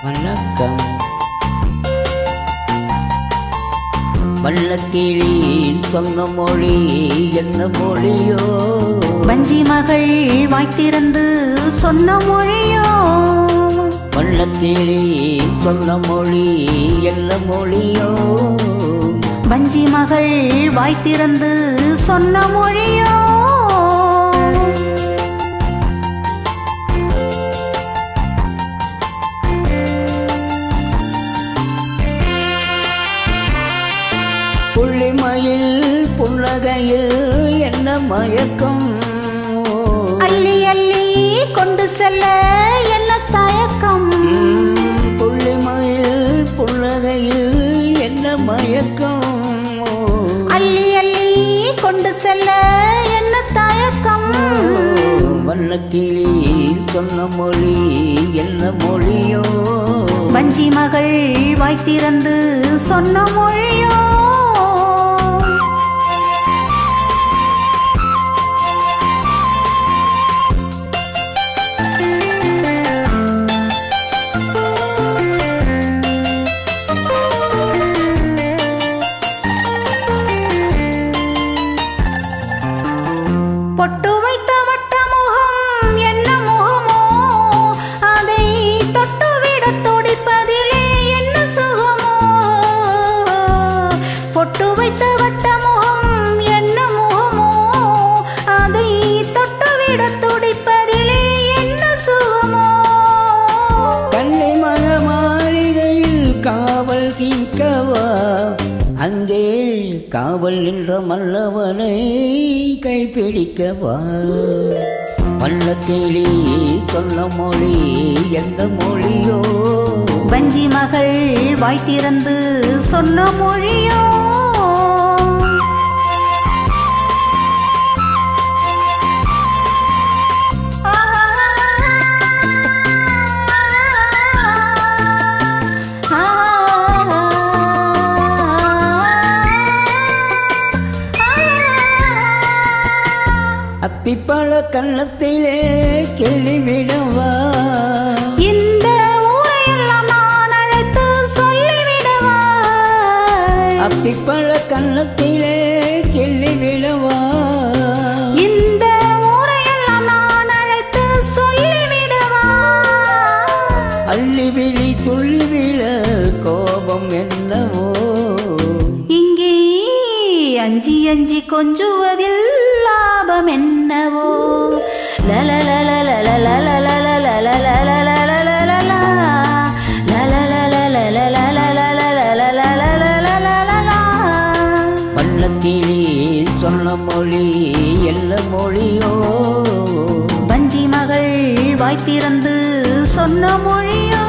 வணக்கம். வள்ளக்கிளி சொன்ன மொழி என்ன மொழியோ? வஞ்சி மகள் வாய்த்திறந்து சொன்ன மொழியோ? வள்ளக்கிளி சொன்ன மொழி என்ன மொழியோ? வஞ்சி மகள் வாய்த்திறந்து சொன்ன மொழியோ? புள்ளிமயில் புன்னகையில் என்ன மயக்கம்? அள்ளி அள்ளி கொண்டு செல்ல என்ன தயக்கம்? புள்ளிமயில் புன்னகையில் என்ன மயக்கம்? அள்ளி அள்ளி கொண்டு செல்ல என்ன தயக்கம்? வண்ணக்கிளி சொன்ன மொழி என்ன மொழியோ? வஞ்சி மகள் வாய்த்திறந்து சொன்ன மொழியோ? பொட்டு வைத்த வட்ட முகம் என்ன முகமோ? அதை தொட்டுவிட துடிப்பதிலே என்ன சுகமோ? பொட்டு வைத்த வட்ட முகம் என்ன முகமோ? அதை தொட்டுவிட துடிப்பதிலே என்ன சுகமோ? கண்ணை மன மாளிகையில் காவல் கீக்கவா? அங்கே காவல் நின்ற மல்லவனை கைப்பிடிக்கவா? வண்ணக்கிளி சொன்ன மொழி எந்த மொழியோ? வஞ்சி மகள் வாய்த்திறந்து சொன்ன மொழியோ? அத்திப்பழ கண்ணத்திலே கிள்ளிவிடவா? இந்த ஊரையெல்லாம் நான் அழைத்து சொல்லிவிடவா? அத்திப்பழ கண்ணத்திலே கிள்ளிவிடவா? இந்த ஊரையெல்லாம் நான் அழைத்து சொல்லிவிடவா? அள்ளிவிழி துள்ளிவிழ கோபம் என்னவோ? இங்கே அஞ்சி அஞ்சி கொஞ்சுவதில் லாபம் என்னவோ? வண்ணக்கிளி சொன்ன மொழி என்ன மொழியோ? வஞ்சி மகள் வாய்த்திறந்து சொன்ன மொழியோ?